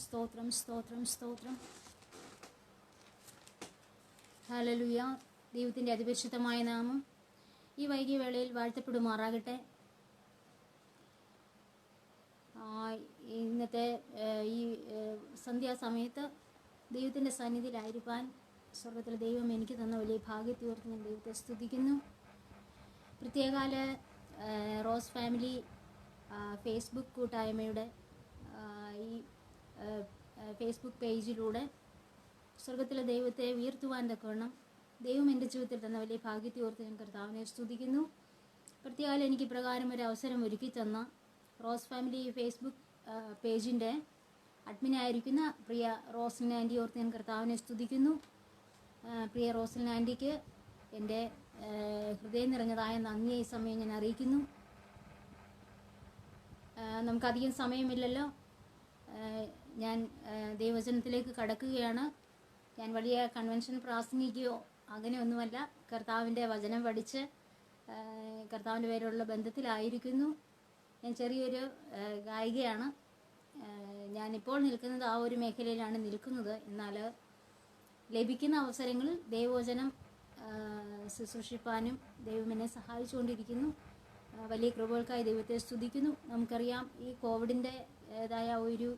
സ്തോത്രം സ്തോത്രം സ്തോത്രം. ഹല്ലേലൂയ. ദൈവത്തിൻ്റെ അതിപരിശുദ്ധമായ നാമം ഈ വൈകിയ വേളയിൽ വാഴ്ത്തപ്പെടുമാറാകട്ടെ. ഇന്നത്തെ ഈ സന്ധ്യാസമയത്ത് ദൈവത്തിൻ്റെ സന്നിധിയിലായിരിക്കാൻ സ്വർഗത്തിലെ ദൈവം എനിക്ക് തന്ന വലിയ ഭാഗ്യത്തെ ഓർത്ത് ഞാൻ ദൈവത്തെ സ്തുതിക്കുന്നു. പ്രത്യേകാല റോസ് ഫാമിലി ഫേസ്ബുക്ക് കൂട്ടായ്മയുടെ ഈ ഫേസ്ബുക്ക് പേജിലൂടെ സ്വർഗത്തിലെ ദൈവത്തെ ഉയർത്തുവാൻ തക്കവണ്ണം ദൈവം എൻ്റെ ജീവിതത്തിൽ തന്ന വലിയ ഭാഗ്യത്തെ ഓർത്ത് ഞാൻ കർത്താവിനെ സ്തുതിക്കുന്നു. പ്രത്യേകാലം എനിക്ക് പ്രകാരം ഒരു അവസരം ഒരുക്കി തന്ന റോസ് ഫാമിലി ഫേസ്ബുക്ക് പേജിൻ്റെ അഡ്മിനായിരിക്കുന്ന പ്രിയ റോസ്ലിൻ ആൻറ്റി ഓർത്ത് ഞാൻ കർത്താവിനെ സ്തുതിക്കുന്നു. പ്രിയ റോസ്ലിൻ ആൻറ്റിക്ക് എൻ്റെ ഹൃദയം നിറഞ്ഞതായ നന്ദിയെ ഈ സമയം ഞാൻ അറിയിക്കുന്നു. നമുക്കധികം സമയമില്ലല്ലോ. ഞാൻ ദൈവവചനത്തിലേക്ക് കടക്കുകയാണ്. ഞാൻ വലിയ കൺവെൻഷൻ പ്രാസംഗിക്കുകയോ അങ്ങനെയൊന്നുമല്ല. കർത്താവിൻ്റെ വചനം പഠിച്ച് കർത്താവിൻ്റെ പേരുള്ള ബന്ധത്തിലായിരിക്കുന്നു. ഞാൻ ചെറിയൊരു ഗായികയാണ്. ഞാനിപ്പോൾ നിൽക്കുന്നത് ആ ഒരു മേഖലയിലാണ് നിൽക്കുന്നത്. എന്നാൽ ലഭിക്കുന്ന അവസരങ്ങളിൽ ദൈവവചനം ശുശ്രൂഷിപ്പാനും ദൈവം എന്നെ സഹായിച്ചുകൊണ്ടിരിക്കുന്നു. വലിയ കൃപകൾക്കായി ദൈവത്തെ സ്തുതിക്കുന്നു. നമുക്കറിയാം, ഈ കോവിഡിൻ്റെതായ ഒരു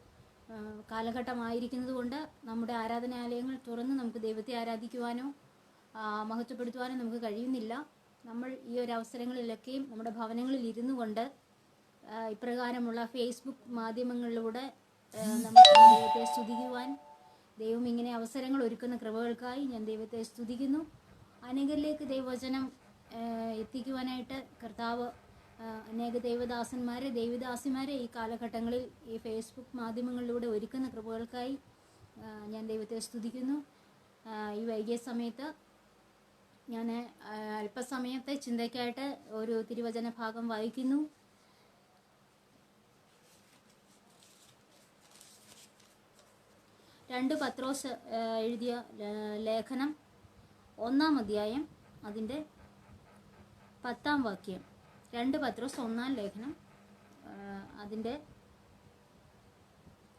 കാലഘട്ടമായിരിക്കുന്നത് കൊണ്ട് നമ്മുടെ ആരാധനാലയങ്ങൾ തുറന്ന് നമുക്ക് ദൈവത്തെ ആരാധിക്കുവാനോ മഹത്വപ്പെടുത്തുവാനോ നമുക്ക് കഴിയുന്നില്ല. നമ്മൾ ഈ ഒരു അവസരങ്ങളിലൊക്കെയും നമ്മുടെ ഭവനങ്ങളിൽ ഇരുന്നു കൊണ്ട് ഇപ്രകാരമുള്ള ഫേസ്ബുക്ക് മാധ്യമങ്ങളിലൂടെ നമുക്ക് ദൈവത്തെ സ്തുതിക്കുവാൻ ദൈവം ഇങ്ങനെ അവസരങ്ങൾ ഒരുക്കുന്ന കൃപകൾക്കായി ഞാൻ ദൈവത്തെ സ്തുതിക്കുന്നു. അനേകരിലേക്ക് ദൈവവചനം എത്തിക്കുവാനായിട്ട് കർത്താവ് അനേക ദൈവദാസിമാരെ ഈ കാലഘട്ടങ്ങളിൽ ഈ ഫേസ്ബുക്ക് മാധ്യമങ്ങളിലൂടെ ഒരുക്കുന്ന കൃപകൾക്കായി ഞാൻ ദൈവത്തെ സ്തുതിക്കുന്നു. ഈ വൈകിയ സമയത്ത് ഞാൻ അല്പസമയത്തെ ചിന്തയ്ക്കായിട്ട് ഒരു തിരുവചന ഭാഗം വായിക്കുന്നു. രണ്ട് പത്രോസ് എഴുതിയ ലേഖനം 1-ാം അധ്യായം അതിൻ്റെ 10-ാം വാക്യം. 2 പത്രോസ് 1-ാം ലേഖനം അതിൻ്റെ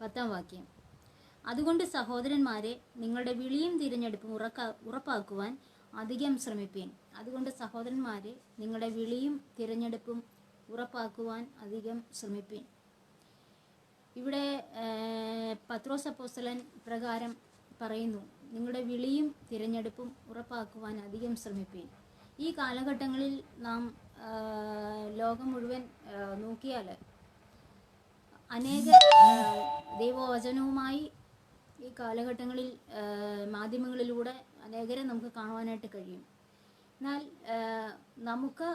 10-ാം വാക്യം. അതുകൊണ്ട് സഹോദരന്മാരെ, നിങ്ങളുടെ വിളിയും തിരഞ്ഞെടുപ്പും ഉറപ്പാക്കുവാൻ അധികം ശ്രമിപ്പീൻ. അതുകൊണ്ട് സഹോദരന്മാരെ, നിങ്ങളുടെ വിളിയും തിരഞ്ഞെടുപ്പും ഉറപ്പാക്കുവാൻ അധികം ശ്രമിപ്പീൻ. ഇവിടെ പത്രോസ് അപ്പോസ്തലൻ പ്രകാരം പറയുന്നു, നിങ്ങളുടെ വിളിയും തിരഞ്ഞെടുപ്പും ഉറപ്പാക്കുവാൻ അധികം ശ്രമിപ്പീൻ. ഈ കാലഘട്ടങ്ങളിൽ നാം ലോകം മുഴുവൻ നോക്കിയാൽ അനേക ദൈവവചനവുമായി ഈ കാലഘട്ടങ്ങളിൽ മാധ്യമങ്ങളിലൂടെ അനേകരെ നമുക്ക് കാണുവാനായിട്ട് കഴിയും. എന്നാൽ നമുക്ക്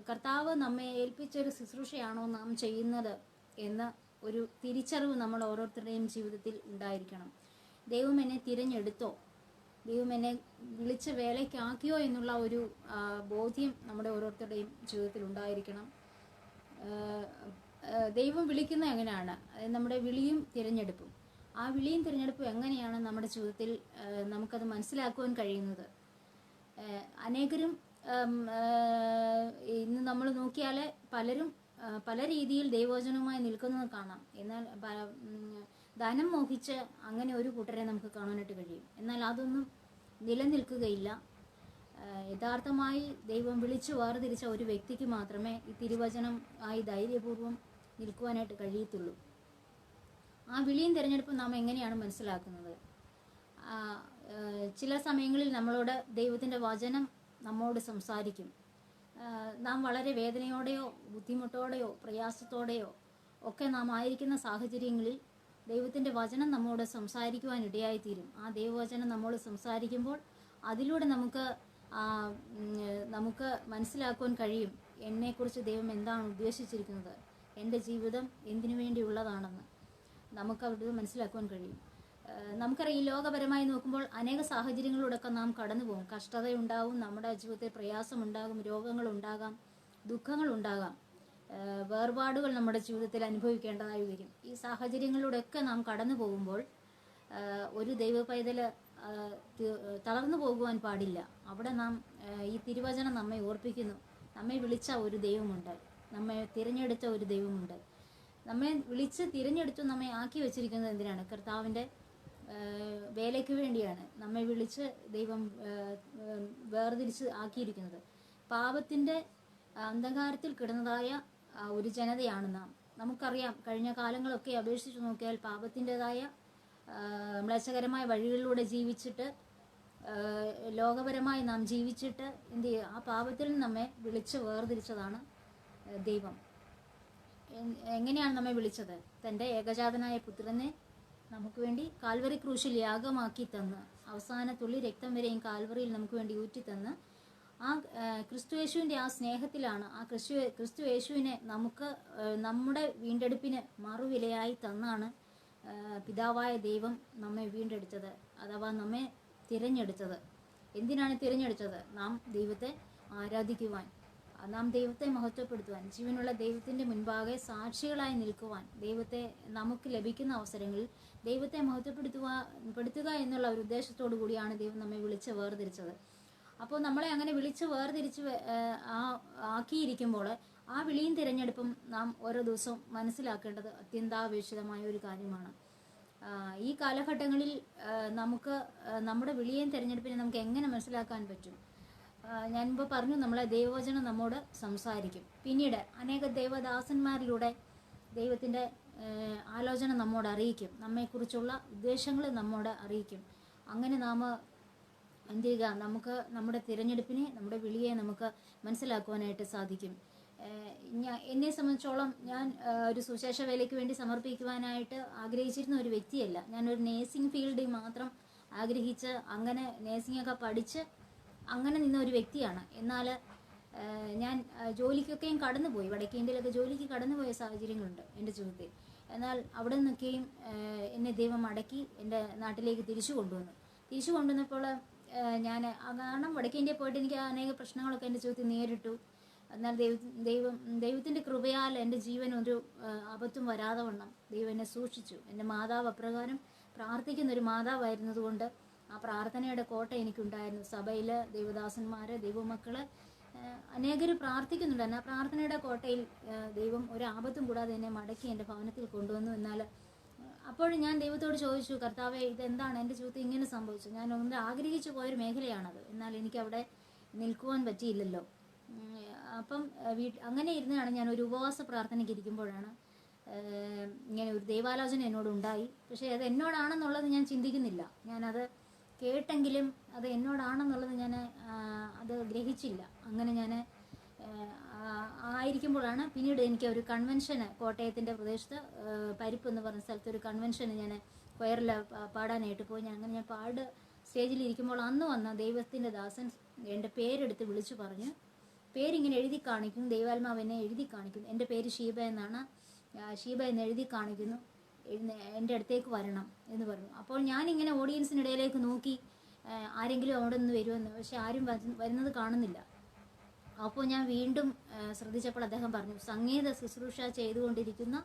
കർത്താവ് നമ്മെ ഏൽപ്പിച്ചൊരു ശുശ്രൂഷയാണോ നാം ചെയ്യുന്നത് എന്ന ഒരു തിരിച്ചറിവ് നമ്മൾ ഓരോരുത്തരുടെയും ജീവിതത്തിൽ ഉണ്ടായിരിക്കണം. ദൈവം എന്നെ തിരഞ്ഞെടുത്തോ, ദൈവം എന്നെ വിളിച്ച വേലയ്ക്കാക്കിയോ എന്നുള്ള ഒരു ബോധ്യം നമ്മുടെ ഓരോരുത്തരുടെയും ജീവിതത്തിൽ ഉണ്ടായിരിക്കണം. ദൈവം വിളിക്കുന്നത് എങ്ങനെയാണ്? നമ്മുടെ വിളിയും തിരഞ്ഞെടുപ്പും. ആ വിളിയും തിരഞ്ഞെടുപ്പും എങ്ങനെയാണ് നമ്മുടെ ജീവിതത്തിൽ നമുക്കത് മനസ്സിലാക്കുവാൻ കഴിയുന്നത്? അനേകരും ഇന്ന് നമ്മൾ നോക്കിയാൽ പലരും പല രീതിയിൽ ദൈവവചനവുമായി നിൽക്കുന്നത് കാണാം. എന്നാൽ ധനം മോഹിച്ച് അങ്ങനെ ഒരു കൂട്ടരെ നമുക്ക് കാണാനായിട്ട് കഴിയും. എന്നാൽ അതൊന്നും നിലനിൽക്കുകയില്ല. യഥാർത്ഥമായി ദൈവം വിളിച്ചു വേർതിരിച്ച ഒരു വ്യക്തിക്ക് മാത്രമേ ഈ തിരുവചനം ആയി ധൈര്യപൂർവ്വം നിൽക്കുവാനായിട്ട് കഴിയത്തുള്ളൂ. ആ വിളിയും തിരഞ്ഞെടുപ്പും നാം എങ്ങനെയാണ് മനസ്സിലാക്കുന്നത്? ചില സമയങ്ങളിൽ നമ്മളോട് ദൈവത്തിൻ്റെ വചനം നമ്മോട് സംസാരിക്കും. നാം വളരെ വേദനയോടെയോ ബുദ്ധിമുട്ടോടെയോ പ്രയാസത്തോടെയോ ഒക്കെ നാം ആയിരിക്കുന്ന സാഹചര്യങ്ങളിൽ ദൈവത്തിൻ്റെ വചനം നമ്മോട് സംസാരിക്കുവാൻ ഇടയായിത്തീരും. ആ ദൈവവചനം നമ്മോട് സംസാരിക്കുമ്പോൾ അതിലൂടെ നമുക്ക് മനസ്സിലാക്കുവാൻ കഴിയും, എന്നെക്കുറിച്ച് ദൈവം എന്താണ് ഉദ്ദേശിച്ചിരിക്കുന്നത്, എൻ്റെ ജീവിതം എന്തിനു വേണ്ടിയുള്ളതാണെന്ന് നമുക്കവിടെ മനസ്സിലാക്കുവാൻ കഴിയും. നമുക്കറിയാം, ഈ ലോകപരമായി നോക്കുമ്പോൾ അനേക സാഹചര്യങ്ങളിലൂടെയൊക്കെ നാം കടന്നു പോകും. കഷ്ടതയുണ്ടാകും, നമ്മുടെ ജീവിതത്തിൽ പ്രയാസമുണ്ടാകും, രോഗങ്ങളുണ്ടാകാം, ദുഃഖങ്ങളുണ്ടാകാം, വേർപാടുകൾ നമ്മുടെ ജീവിതത്തിൽ അനുഭവിക്കേണ്ടതായി വരും. ഈ സാഹചര്യങ്ങളിലൂടെയൊക്കെ നാം കടന്നു പോകുമ്പോൾ ഒരു ദൈവ പൈതൽ തളർന്നു പോകുവാൻ പാടില്ല. അവിടെ നാം ഈ തിരുവചനം നമ്മെ ഓർപ്പിക്കുന്നു, നമ്മെ വിളിച്ച ഒരു ദൈവമുണ്ട്, നമ്മെ തിരഞ്ഞെടുത്ത ഒരു ദൈവമുണ്ട്. നമ്മെ വിളിച്ച് തിരഞ്ഞെടുത്തു നമ്മെ ആക്കി വെച്ചിരിക്കുന്നത് എന്തിനാണ്? കർത്താവിൻ്റെ വേലയ്ക്ക് വേണ്ടിയാണ് നമ്മെ വിളിച്ച് ദൈവം വേർതിരിച്ച് ആക്കിയിരിക്കുന്നത്. പാപത്തിൻ്റെ അന്ധകാരത്തിൽ കിടന്നതായ ഒരു ജനതയാണ് നാം. നമുക്കറിയാം, കഴിഞ്ഞ കാലങ്ങളൊക്കെ അപേക്ഷിച്ച് നോക്കിയാൽ പാപത്തിൻ്റെതായ മ്ലേച്ഛകരമായ വഴികളിലൂടെ ജീവിച്ചിട്ട്, ലോകപരമായി നാം ജീവിച്ചിട്ട് എന്ത് ചെയ്യുക, ആ പാപത്തിൽ നമ്മെ വിളിച്ച് വേർതിരിച്ചതാണ് ദൈവം. എങ്ങനെയാണ് നമ്മെ വിളിച്ചത്? തൻ്റെ ഏകജാതനായ പുത്രനെ നമുക്ക് വേണ്ടി കാൽവറി ക്രൂശിൽ യാഗമാക്കി തന്ന്, അവസാന തുള്ളി രക്തം വരെയും കാൽവറിയിൽ നമുക്ക് വേണ്ടി ഊറ്റിത്തന്ന്, ആ ക്രിസ്തുയേശുവിൻ്റെ ആ സ്നേഹത്തിലാണ് ആ ക്രിസ്തുയേശുവിനെ നമുക്ക് നമ്മുടെ വീണ്ടെടുപ്പിന് മറുവിലയായി തന്നാണ് പിതാവായ ദൈവം നമ്മെ വീണ്ടെടുത്തത്, അഥവാ നമ്മെ തിരഞ്ഞെടുത്തത്. എന്തിനാണ് തിരഞ്ഞെടുത്തത്? നാം ദൈവത്തെ ആരാധിക്കുവാൻ, നാം ദൈവത്തെ മഹത്വപ്പെടുത്തുവാൻ, ജീവനുള്ള ദൈവത്തിൻ്റെ മുൻപാകെ സാക്ഷികളായി നിൽക്കുവാൻ, ദൈവത്തെ നമുക്ക് ലഭിക്കുന്ന അവസരങ്ങളിൽ ദൈവത്തെ മഹത്വപ്പെടുത്തുക എന്നുള്ള ഒരു ഉദ്ദേശത്തോടു കൂടിയാണ് ദൈവം നമ്മെ വിളിച്ച് വേർതിരിച്ചത്. അപ്പോൾ നമ്മളെ അങ്ങനെ വിളിച്ച് വേർതിരിച്ച് ആക്കിയിരിക്കുമ്പോൾ ആ വിളിയും തിരഞ്ഞെടുപ്പും നാം ഓരോ ദിവസവും മനസ്സിലാക്കേണ്ടത് അത്യന്താപേക്ഷിതമായ ഒരു കാര്യമാണ്. ഈ കാലഘട്ടങ്ങളിൽ നമുക്ക് നമ്മുടെ വിളിയെയും തിരഞ്ഞെടുപ്പിനെ നമുക്ക് എങ്ങനെ മനസ്സിലാക്കാൻ പറ്റും? ഞാനിപ്പോൾ പറഞ്ഞു, നമ്മളെ ദൈവവചനം നമ്മോട് സംസാരിക്കും. പിന്നീട് അനേക ദൈവദാസന്മാരിലൂടെ ദൈവത്തിൻ്റെ ആലോചന നമ്മോട് അറിയിക്കും, നമ്മെക്കുറിച്ചുള്ള ഉദ്ദേശങ്ങൾ നമ്മോട് അറിയിക്കും. അങ്ങനെ നാം എന്ത് ചെയ്യുക? നമുക്ക് നമ്മുടെ തിരഞ്ഞെടുപ്പിനെ, നമ്മുടെ വിളിയെ നമുക്ക് മനസ്സിലാക്കുവാനായിട്ട് സാധിക്കും. എന്നെ സംബന്ധിച്ചോളം ഞാൻ ഒരു സുശേഷ വേലയ്ക്ക് വേണ്ടി സമർപ്പിക്കുവാനായിട്ട് ആഗ്രഹിച്ചിരുന്ന ഒരു വ്യക്തിയല്ല. ഞാനൊരു നേഴ്സിംഗ് ഫീൽഡിൽ മാത്രം ആഗ്രഹിച്ച് അങ്ങനെ നേഴ്സിംഗൊക്കെ പഠിച്ച് അങ്ങനെ നിന്ന ഒരു വ്യക്തിയാണ്. എന്നാൽ ഞാൻ ജോലിക്കൊക്കെയും കടന്നുപോയി, വടക്കേ ഇന്ത്യയിലൊക്കെ ജോലിക്ക് കടന്നുപോയ സാഹചര്യങ്ങളുണ്ട് എൻ്റെ ജീവിതത്തിൽ. എന്നാൽ അവിടെ നിന്നൊക്കെയും എന്നെ ദൈവം അടക്കി എൻ്റെ നാട്ടിലേക്ക് തിരിച്ചു കൊണ്ടുവന്നപ്പോൾ ഞാൻ കാരണം വടക്കേ ഇന്ത്യയിൽ പോയിട്ട് എനിക്ക് അനേക പ്രശ്നങ്ങളൊക്കെ എൻ്റെ ജീവിതത്തിൽ നേരിട്ടു. എന്നാൽ ദൈവത്തിൻ്റെ കൃപയാൽ എൻ്റെ ജീവൻ ഒരു ആപത്തും വരാതെ വണ്ണം ദൈവം എന്നെ സൂക്ഷിച്ചു. എൻ്റെ മാതാവ് അപ്രകാരം പ്രാർത്ഥിക്കുന്നൊരു മാതാവായിരുന്നതുകൊണ്ട് ആ പ്രാർത്ഥനയുടെ കോട്ട എനിക്കുണ്ടായിരുന്നു. സഭയിൽ ദൈവദാസന്മാർ, ദൈവമക്കൾ അനേകർ പ്രാർത്ഥിക്കുന്നുണ്ട്. എന്നാൽ പ്രാർത്ഥനയുടെ കോട്ടയിൽ ദൈവം ഒരു ആപത്തും കൂടാതെ എന്നെ മടക്കി എൻ്റെ ഭവനത്തിൽ കൊണ്ടുവന്നു. എന്നാൽ അപ്പോൾ ഞാൻ ദൈവത്തോട് ചോദിച്ചു, കർത്താവേ, ഇതെന്താണ് എൻ്റെ ജീവിതത്തിൽ ഇങ്ങനെ സംഭവിച്ചു? ഞാൻ ഒന്ന് ആഗ്രഹിച്ചു പോയൊരു മേഖലയാണത്, എന്നാൽ എനിക്കവിടെ നിൽക്കുവാൻ പറ്റിയില്ലല്ലോ. അപ്പം അങ്ങനെ ഇരുന്നാണ് ഞാൻ ഒരു ഉപവാസ പ്രാർത്ഥനയ്ക്ക് ഇരിക്കുമ്പോഴാണ് ഇങ്ങനെ ഒരു ദൈവാലോചന എന്നോട് ഉണ്ടായി. പക്ഷേ അത് എന്നോടാണെന്നുള്ളത് ഞാൻ ചിന്തിക്കുന്നില്ല. ഞാനത് കേട്ടെങ്കിലും അത് എന്നോടാണെന്നുള്ളത് ഞാൻ അത് ഗ്രഹിച്ചില്ല. അങ്ങനെ ഞാൻ ആയിരിക്കുമ്പോഴാണ് പിന്നീട് എനിക്ക് ഒരു കൺവെൻഷന് കോട്ടയത്തിൻ്റെ പ്രദേശത്ത് പരിപ്പ് എന്ന് പറഞ്ഞ സ്ഥലത്ത് ഒരു കൺവെൻഷന് ഞാൻ കൊയറിൽ പാടാനായിട്ട് പോയി. ഞാൻ പാട് സ്റ്റേജിലിരിക്കുമ്പോൾ അന്ന് വന്ന ദൈവത്തിൻ്റെ ദാസൻ എൻ്റെ പേരെടുത്ത് വിളിച്ചു പറഞ്ഞു, പേരിങ്ങനെ എഴുതി കാണിക്കുന്നു, ദൈവാത്മാവ് എന്നെ എഴുതി കാണിക്കുന്നു, എൻ്റെ പേര് ഷീബ എന്നാണ്, ഷീബ എന്ന് എഴുതി കാണിക്കുന്നു, എൻ്റെ അടുത്തേക്ക് വരണം എന്ന് പറഞ്ഞു. അപ്പോൾ ഞാനിങ്ങനെ ഓഡിയൻസിനിടയിലേക്ക് നോക്കി ആരെങ്കിലും അവിടെ നിന്ന് വരുമെന്ന്, പക്ഷെ ആരും വരുന്നത് കാണുന്നില്ല. അപ്പോൾ ഞാൻ വീണ്ടും ശ്രദ്ധിച്ചപ്പോൾ അദ്ദേഹം പറഞ്ഞു, സംഗീത ശുശ്രൂഷ ചെയ്തുകൊണ്ടിരിക്കുന്ന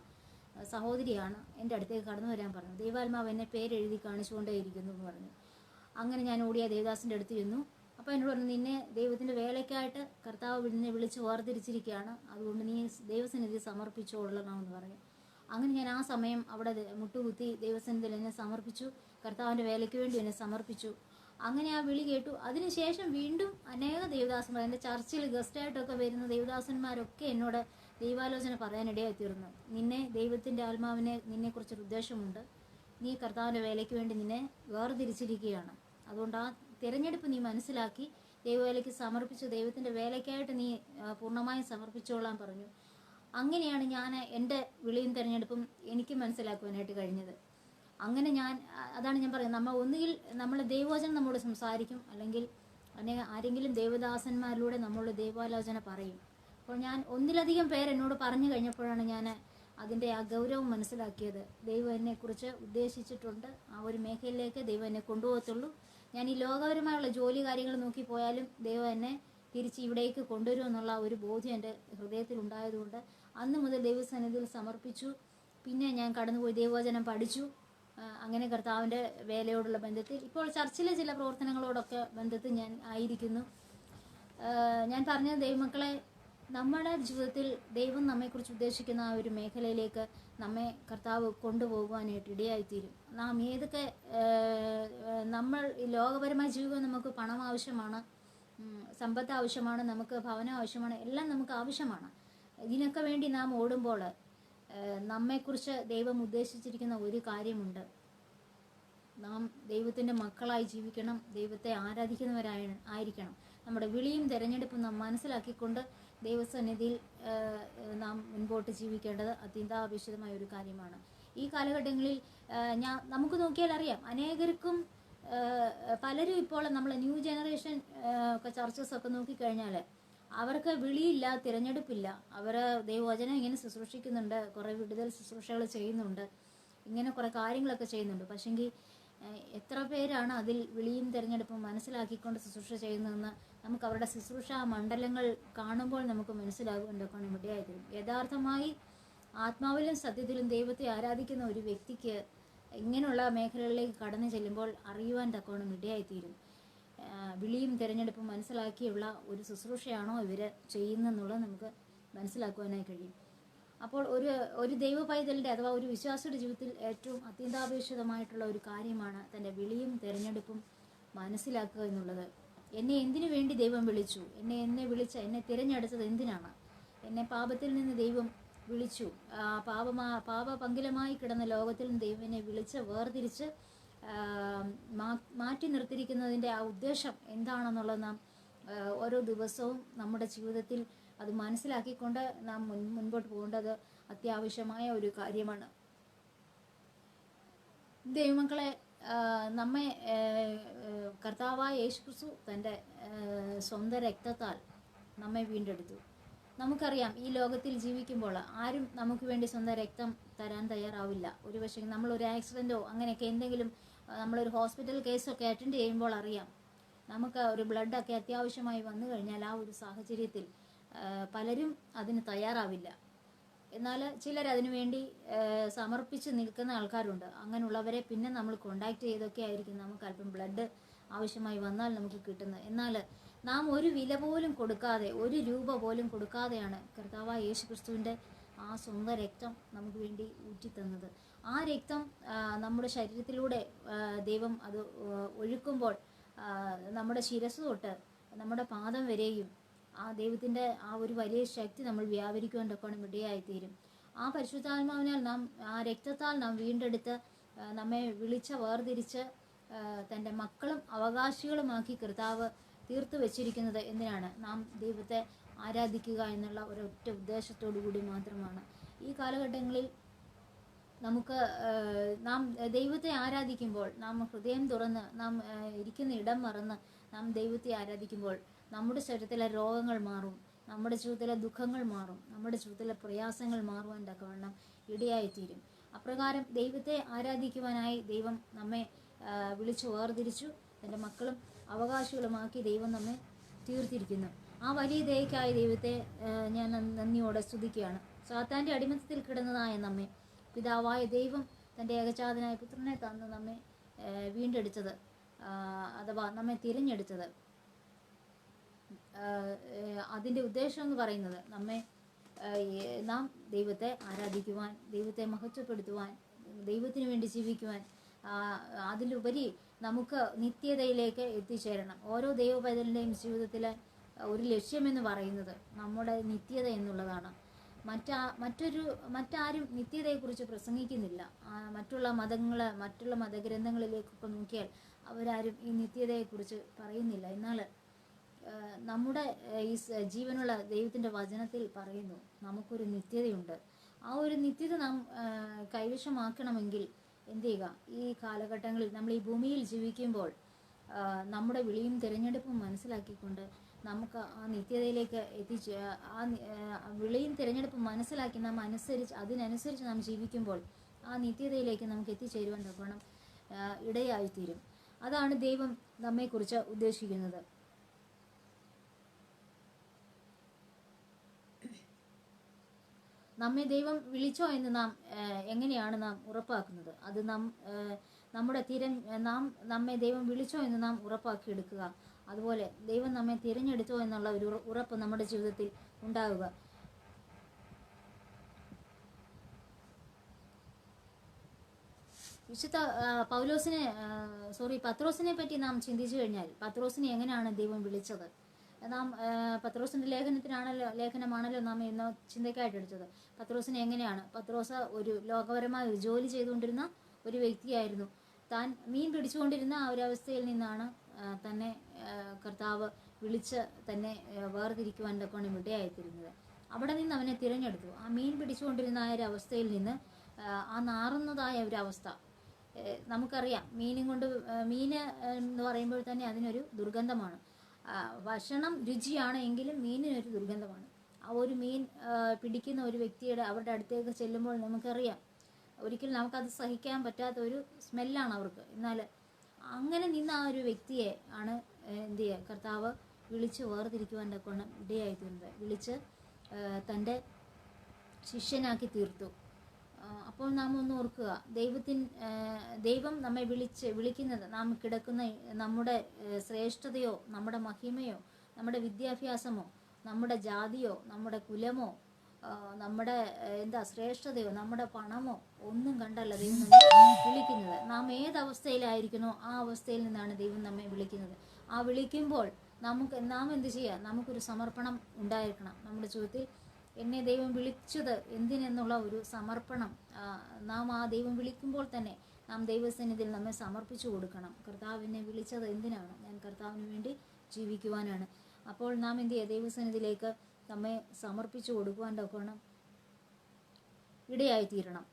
സഹോദരിയാണ് എൻ്റെ അടുത്തേക്ക് കടന്നു വരാൻ പറഞ്ഞു, ദൈവാത്മാവ് എന്നെ പേരെഴുതി കാണിച്ചുകൊണ്ടേയിരിക്കുന്നു എന്ന് പറഞ്ഞു. അങ്ങനെ ഞാൻ ഓടിയ ദേവദാസിൻ്റെ അടുത്ത് ചെന്നു. അപ്പോൾ എന്നോട് പറഞ്ഞു, നിന്നെ ദൈവത്തിൻ്റെ വേലയ്ക്കായിട്ട് കർത്താവ് നിന്നെ വിളിച്ച് വേർതിരിച്ചിരിക്കുകയാണ്, അതുകൊണ്ട് നീ ദൈവസന്നിധി സമർപ്പിച്ചുകൊള്ളണമെന്ന് പറഞ്ഞു. അങ്ങനെ ഞാൻ ആ സമയം അവിടെ മുട്ടുകുത്തി ദൈവസന്നിധിയിൽ എന്നെ സമർപ്പിച്ചു, കർത്താവിൻ്റെ വേലയ്ക്ക് വേണ്ടി എന്നെ സമർപ്പിച്ചു. അങ്ങനെ ആ വിളി കേട്ടു. അതിനുശേഷം വീണ്ടും അനേക ദൈവദാസന്മാർ, എൻ്റെ ചർച്ചിൽ ഗസ്റ്റായിട്ടൊക്കെ വരുന്ന ദൈവദാസന്മാരൊക്കെ എന്നോട് ദൈവാലോചന പറയാനിടയായി തീർന്നു. നിന്നെ ദൈവത്തിൻ്റെ ആത്മാവിനെ നിന്നെക്കുറിച്ചൊരു ഉദ്ദേശമുണ്ട്, നീ കർത്താവിൻ്റെ വേലയ്ക്ക് വേണ്ടി നിന്നെ വേർതിരിച്ചിരിക്കുകയാണ്, അതുകൊണ്ട് ആ തിരഞ്ഞെടുപ്പ് നീ മനസ്സിലാക്കി ദൈവവേലയ്ക്ക് സമർപ്പിച്ചു, ദൈവത്തിൻ്റെ വേലയ്ക്കായിട്ട് നീ പൂർണ്ണമായും സമർപ്പിച്ചോളാൻ പറഞ്ഞു. അങ്ങനെയാണ് ഞാൻ എൻ്റെ വിളിയും തിരഞ്ഞെടുപ്പും എനിക്ക് മനസ്സിലാക്കുവാനായിട്ട് കഴിഞ്ഞത്. അങ്ങനെ അതാണ് ഞാൻ പറയുന്നത്, നമ്മൾ ഒന്നുകിൽ നമ്മൾ ദൈവവചനം നമ്മോട് സംസാരിക്കും, അല്ലെങ്കിൽ ആരെങ്കിലും ദൈവദാസന്മാരിലൂടെ നമ്മളുടെ ദൈവാലോചന പറയും. അപ്പോൾ ഞാൻ ഒന്നിലധികം പേരെന്നോട് പറഞ്ഞു കഴിഞ്ഞപ്പോഴാണ് ഞാൻ അതിൻ്റെ ആ ഗൗരവം മനസ്സിലാക്കിയത്. ദൈവം എന്നെക്കുറിച്ച് ഉദ്ദേശിച്ചിട്ടുണ്ട്, ആ ഒരു മേഖലയിലേക്ക് ദൈവം എന്നെ കൊണ്ടുപോകത്തുള്ളൂ. ഞാൻ ഈ ലോകപരമായുള്ള ജോലി കാര്യങ്ങൾ നോക്കി പോയാലും ദൈവം എന്നെ തിരിച്ച് ഇവിടേക്ക് കൊണ്ടുവരുമെന്നുള്ള ഒരു ബോധ്യം എൻ്റെ ഹൃദയത്തിൽ ഉണ്ടായതുകൊണ്ട് അന്ന് മുതൽ ദൈവസന്നിധിയിൽ സമർപ്പിച്ചു. പിന്നെ ഞാൻ കടന്നുപോയി ദൈവവചനം പഠിച്ചു. അങ്ങനെ കർത്താവിൻ്റെ വേലയോടുള്ള ബന്ധത്തിൽ ഇപ്പോൾ ചർച്ചിലെ ചില പ്രവർത്തനങ്ങളോടൊക്കെ ബന്ധത്തിൽ ഞാൻ ആയിരിക്കുന്നു. ഞാൻ പറഞ്ഞത്, ദൈവമക്കളെ, നമ്മുടെ ജീവിതത്തിൽ ദൈവം നമ്മെക്കുറിച്ച് ഉദ്ദേശിക്കുന്ന ആ ഒരു മേഖലയിലേക്ക് നമ്മെ കർത്താവ് കൊണ്ടുപോകുവാനായിട്ട് ഇടയായിത്തീരും. നാം ഏതൊക്കെ നമ്മൾ ലോകപരമായി ജീവിക്കാൻ നമുക്ക് പണം ആവശ്യമാണ്, സമ്പത്ത് ആവശ്യമാണ്, നമുക്ക് ഭവനം ആവശ്യമാണ്, എല്ലാം നമുക്ക് ആവശ്യമാണ്. ഇതിനൊക്കെ വേണ്ടി നാം ഓടുമ്പോൾ നമ്മെക്കുറിച്ച് ദൈവം ഉദ്ദേശിച്ചിരിക്കുന്ന ഒരു കാര്യമുണ്ട്. നാം ദൈവത്തിൻ്റെ മക്കളായി ജീവിക്കണം, ദൈവത്തെ ആയിരിക്കണം. നമ്മുടെ വിളിയും തിരഞ്ഞെടുപ്പും നാം മനസ്സിലാക്കിക്കൊണ്ട് ദൈവസന്നിധിയിൽ നാം മുൻപോട്ട് ജീവിക്കേണ്ടത് അത്യന്താപേക്ഷിതമായ ഒരു കാര്യമാണ്. ഈ കാലഘട്ടങ്ങളിൽ നമുക്ക് നോക്കിയാൽ അറിയാം, അനേകർക്കും പലരും ഇപ്പോൾ നമ്മൾ ന്യൂ ജനറേഷൻ ഒക്കെ ചർച്ചസ് ഒക്കെ നോക്കിക്കഴിഞ്ഞാൽ അവർക്ക് വിളിയില്ല, തിരഞ്ഞെടുപ്പില്ല. അവർ ദൈവവചനം ഇങ്ങനെ ശുശ്രൂഷിക്കുന്നുണ്ട്, കുറേ വിടുതൽ ശുശ്രൂഷകൾ ചെയ്യുന്നുണ്ട്, ഇങ്ങനെ കുറേ കാര്യങ്ങളൊക്കെ ചെയ്യുന്നുണ്ട്. പക്ഷെങ്കിൽ എത്ര പേരാണ് അതിൽ വിളിയും തിരഞ്ഞെടുപ്പും മനസ്സിലാക്കിക്കൊണ്ട് ശുശ്രൂഷ ചെയ്യുന്നതെന്ന് നമുക്ക് അവരുടെ ശുശ്രൂഷ മണ്ഡലങ്ങൾ കാണുമ്പോൾ നമുക്ക് മനസ്സിലാകും. എന്തൊക്കെയാണ് ഇവിടെയായിരുന്നു യഥാർത്ഥമായി ആത്മാവിലും സത്യത്തിലും ദൈവത്തെ ആരാധിക്കുന്ന ഒരു വ്യക്തിക്ക് ഇങ്ങനെയുള്ള മേഖലകളിലേക്ക് കടന്നു ചെല്ലുമ്പോൾ അറിയുവാൻ തക്കവണ്ണം ഇടയായിത്തീരും. വിളിയും തിരഞ്ഞെടുപ്പും മനസ്സിലാക്കിയുള്ള ഒരു ശുശ്രൂഷയാണോ ഇവർ ചെയ്യുന്നതെന്നുള്ളത് നമുക്ക് മനസ്സിലാക്കുവാനായി കഴിയും. അപ്പോൾ ഒരു ദൈവ പൈതലിൻ്റെ അഥവാ ഒരു വിശ്വാസിയുടെ ജീവിതത്തിൽ ഏറ്റവും അത്യന്താപേക്ഷിതമായിട്ടുള്ള ഒരു കാര്യമാണ് തൻ്റെ വിളിയും തിരഞ്ഞെടുപ്പും മനസ്സിലാക്കുക എന്നുള്ളത്. എന്നെ എന്തിനു വേണ്ടി ദൈവം വിളിച്ചു? എന്നെ തിരഞ്ഞെടുത്തത് എന്തിനാണ്? എന്നെ പാപത്തിൽ നിന്ന് ദൈവം വിളിച്ചു. പാപപങ്കിലമായി കിടന്ന ലോകത്തിൽ നിന്ന് ദൈവം എന്നെ വിളിച്ച് വേർതിരിച്ച് മാറ്റി നിർത്തിയിരിക്കുന്നതിൻ്റെ ആ ഉദ്ദേശം എന്താണെന്നുള്ളത് നാം ഓരോ ദിവസവും നമ്മുടെ ജീവിതത്തിൽ അത് മനസ്സിലാക്കിക്കൊണ്ട് നാം മുൻപോട്ട് പോകേണ്ടത് അത്യാവശ്യമായ ഒരു കാര്യമാണ്. ദൈവമക്കളെ, നമ്മെ കർത്താവായ യേശുക്രിസ്തു തൻ്റെ സ്വന്തം രക്തത്താൽ നമ്മെ വീണ്ടെടുത്തു. നമുക്കറിയാം, ഈ ലോകത്തിൽ ജീവിക്കുമ്പോൾ ആരും നമുക്ക് വേണ്ടി സ്വന്തം രക്തം തരാൻ തയ്യാറാവില്ല. ഒരു പക്ഷേ നമ്മളൊരു ആക്സിഡൻറ്റോ അങ്ങനെയൊക്കെ എന്തെങ്കിലും നമ്മളൊരു ഹോസ്പിറ്റൽ കേസൊക്കെ അറ്റൻഡ് ചെയ്യുമ്പോൾ അറിയാം, നമുക്ക് ഒരു ബ്ലഡൊക്കെ അത്യാവശ്യമായി വന്നു കഴിഞ്ഞാൽ ആ ഒരു സാഹചര്യത്തിൽ പലരും അതിന് തയ്യാറാവില്ല. എന്നാൽ ചിലർ അതിനു വേണ്ടി സമർപ്പിച്ച് നിൽക്കുന്ന ആൾക്കാരുണ്ട്. അങ്ങനെയുള്ളവരെ പിന്നെ നമ്മൾ കോണ്ടാക്ട് ചെയ്തൊക്കെ ആയിരിക്കും നമുക്ക് അല്പം ബ്ലഡ് ആവശ്യമായി വന്നാൽ നമുക്ക് കിട്ടുന്നത്. എന്നാൽ നാം ഒരു വില പോലും കൊടുക്കാതെ, ഒരു രൂപ പോലും കൊടുക്കാതെയാണ് കർത്താവായ യേശുക്രിസ്തുവിൻ്റെ ആ സ്വന്തം രക്തം നമുക്ക് വേണ്ടി ഊറ്റിത്തന്നത്. ആ രക്തം നമ്മുടെ ശരീരത്തിലൂടെ ദൈവം അത് ഒഴുക്കുമ്പോൾ നമ്മുടെ ശിരസ് തൊട്ട് നമ്മുടെ പാദം വരെയും ആ ദൈവത്തിൻ്റെ ആ ഒരു വലിയ ശക്തി നമ്മൾ വ്യാപരിക്കുവാൻ തക്കവണ്ണം ഇടയായിത്തീരും. ആ പരിശുദ്ധാത്മാവിനാൽ ആ രക്തത്താൽ നാം വീണ്ടെടുത്ത് നമ്മെ വിളിച്ച് വേർതിരിച്ച് തൻ്റെ മക്കളും അവകാശികളുമാക്കി കർത്താവ് തീർത്തു വെച്ചിരിക്കുന്നത് എന്തിനാണ്? നാം ദൈവത്തെ ആരാധിക്കുക എന്നുള്ള ഒരൊറ്റ ഉദ്ദേശത്തോടു കൂടി മാത്രമാണ്. ഈ കാലഘട്ടങ്ങളിൽ നമുക്ക് നാം ദൈവത്തെ ആരാധിക്കുമ്പോൾ, നാം ഹൃദയം തുറന്ന് നാം ഇരിക്കുന്ന ഇടം മറന്ന് നാം ദൈവത്തെ ആരാധിക്കുമ്പോൾ നമ്മുടെ ശരീരത്തിലെ രോഗങ്ങൾ മാറും, നമ്മുടെ ജീവിതത്തിലെ ദുഃഖങ്ങൾ മാറും, നമ്മുടെ ജീവിതത്തിലെ പ്രയാസങ്ങൾ മാറുവാൻ തക്കവണ്ണം ഇടയായിത്തീരും. അപ്രകാരം ദൈവത്തെ ആരാധിക്കുവാനായി ദൈവം നമ്മെ വിളിച്ചു വേർതിരിച്ചു, തൻ്റെ മക്കളും അവകാശികളുമാക്കി ദൈവം നമ്മെ തീർത്തിരിക്കുന്നു. ആ വലിയ ദയക്കായി ദൈവത്തെ ഞാൻ നന്ദിയോടെ സ്തുതിക്കുകയാണ്. സാത്താൻ്റെ അടിമത്തത്തിൽ കിടന്നതായ നമ്മെ പിതാവായ ദൈവം തൻ്റെ ഏകജാതനായ പുത്രനെ തന്ന് നമ്മെ വീണ്ടെടുത്തത്, അഥവാ നമ്മെ തിരഞ്ഞെടുത്തത്, അതിൻ്റെ ഉദ്ദേശം എന്ന് പറയുന്നത് നാം ദൈവത്തെ ആരാധിക്കുവാൻ, ദൈവത്തെ മഹത്വപ്പെടുത്തുവാൻ, ദൈവത്തിന് വേണ്ടി ജീവിക്കുവാൻ, അതിലുപരി നമുക്ക് നിത്യതയിലേക്ക് എത്തിച്ചേരണം. ഓരോ ദൈവ പൈതലിൻ്റെയും ജീവിതത്തിലെ ഒരു ലക്ഷ്യമെന്ന് പറയുന്നത് നമ്മുടെ നിത്യത എന്നുള്ളതാണ്. മറ്റാരും നിത്യതയെക്കുറിച്ച് പ്രസംഗിക്കുന്നില്ല. മറ്റുള്ള മതഗ്രന്ഥങ്ങളിലേക്കൊക്കെ നോക്കിയാൽ അവരാരും ഈ നിത്യതയെക്കുറിച്ച് പറയുന്നില്ല. എന്നാൽ നമ്മുടെ ഈ ജീവനുള്ള ദൈവത്തിൻ്റെ വചനത്തിൽ പറയുന്നു നമുക്കൊരു നിത്യതയുണ്ട്. ആ ഒരു നിത്യത നാം കൈവശമാക്കണമെങ്കിൽ എന്ത് ചെയ്യുക? ഈ കാലഘട്ടങ്ങളിൽ നമ്മൾ ഈ ഭൂമിയിൽ ജീവിക്കുമ്പോൾ നമ്മുടെ വിളിയും തിരഞ്ഞെടുപ്പും മനസ്സിലാക്കിക്കൊണ്ട് നമുക്ക് ആ നിത്യതയിലേക്ക് ആ വിളിയും തിരഞ്ഞെടുപ്പും മനസ്സിലാക്കി നാം അതിനനുസരിച്ച് നാം ജീവിക്കുമ്പോൾ ആ നിത്യതയിലേക്ക് നമുക്ക് എത്തിച്ചേരുവാൻ തക്കവണ്ണം ഇടയായിത്തീരും. അതാണ് ദൈവം നമ്മെക്കുറിച്ച് ഉദ്ദേശിക്കുന്നത്. നമ്മെ ദൈവം വിളിച്ചോ എന്ന് എങ്ങനെയാണ് നാം ഉറപ്പാക്കുന്നത്? അത് നമ്മെ ദൈവം വിളിച്ചോ എന്ന് നാം ഉറപ്പാക്കിയെടുക്കുക. അതുപോലെ ദൈവം നമ്മെ തിരഞ്ഞെടുത്തോ എന്നുള്ള ഒരു ഉറപ്പ് നമ്മുടെ ജീവിതത്തിൽ ഉണ്ടാവുക. വിശുദ്ധ പത്രോസിനെ പറ്റി നാം ചിന്തിച്ചു കഴിഞ്ഞാൽ, പത്രോസിനെ എങ്ങനെയാണ് ദൈവം വിളിച്ചത്? നാം പത്രോസിന്റെ ലേഖനമാണല്ലോ നാം ഇന്ന് ചിന്തയ്ക്കായിട്ട് എടുത്തത്. പത്രോസിനെ എങ്ങനെയാണ്? പത്രോസ് ഒരു ലോകപരമായ ഒരു ജോലി ചെയ്തുകൊണ്ടിരുന്ന ഒരു വ്യക്തിയായിരുന്നു. താൻ മീൻ പിടിച്ചുകൊണ്ടിരുന്ന ആ ഒരു അവസ്ഥയിൽ നിന്നാണ് തന്നെ കർത്താവ് വിളിച്ച് തന്നെ വേർതിരിക്കുവാൻ തക്കോണം ഇടയായിത്തീരുന്നത്. അവിടെ നിന്ന് അവനെ തിരഞ്ഞെടുത്തു. ആ മീൻ പിടിച്ചുകൊണ്ടിരുന്ന ആ ഒരു അവസ്ഥയിൽ നിന്ന് ആ നാറുന്നതായ ഒരു അവസ്ഥ നമുക്കറിയാം. മീന് എന്ന് പറയുമ്പോൾ തന്നെ അതിനൊരു ദുർഗന്ധമാണ്. ഭക്ഷണം രുചിയാണ് എങ്കിലും മീനിനൊരു ദുർഗന്ധമാണ്. ആ ഒരു മീൻ പിടിക്കുന്ന ഒരു വ്യക്തിയുടെ അവരുടെ അടുത്തേക്ക് ചെല്ലുമ്പോൾ നമുക്കറിയാം, ഒരിക്കലും നമുക്കത് സഹിക്കാൻ പറ്റാത്ത ഒരു സ്മെല്ലാണ് അവർക്ക്. എന്നാൽ അങ്ങനെ നിന്ന ആ ഒരു വ്യക്തിയെ ആണ് എന്ത് ചെയ്യുക, കർത്താവ് വിളിച്ച് വേർതിരിക്കുവാൻ തക്കോണം ഇടയായിത്തീരുന്നത്. വിളിച്ച് തൻ്റെ ശിഷ്യനാക്കി തീർത്തു. അപ്പോൾ നാം ഒന്ന് ഓർക്കുക, ദൈവം നമ്മെ വിളിക്കുന്നത് നാം കിടക്കുന്ന നമ്മുടെ ശ്രേഷ്ഠതയോ നമ്മുടെ മഹിമയോ നമ്മുടെ വിദ്യാഭ്യാസമോ നമ്മുടെ ജാതിയോ നമ്മുടെ കുലമോ നമ്മുടെ ശ്രേഷ്ഠതയോ നമ്മുടെ പണമോ ഒന്നും കണ്ടല്ല ദൈവം നമ്മെ വിളിക്കുന്നത്. നാം ഏതവസ്ഥയിലായിരിക്കണോ ആ അവസ്ഥയിൽ നിന്നാണ് ദൈവം നമ്മെ വിളിക്കുന്നത്. ആ വിളിക്കുമ്പോൾ നാം എന്ത് ചെയ്യുക? നമുക്കൊരു സമർപ്പണം ഉണ്ടായിരിക്കണം. നമ്മുടെ ജീവിതത്തിൽ എന്നെ ദൈവം വിളിച്ചത് എന്തിനെന്നുള്ള ഒരു സമർപ്പണം നാം ആ ദൈവം വിളിക്കുമ്പോൾ തന്നെ നാം ദൈവസന്നിധിയിൽ നമ്മെ സമർപ്പിച്ചു കൊടുക്കണം. കർത്താവിനെ വിളിച്ചത് എന്തിനാണ്? ഞാൻ കർത്താവിന് വേണ്ടി ജീവിക്കുവാനാണ്. അപ്പോൾ നാം എന്ത് ചെയ്യുക? ദൈവസന്നിധിയിലേക്ക് നമ്മെ സമർപ്പിച്ചു കൊടുക്കുവാൻ തക്കോണം ഇടയായിത്തീരണം.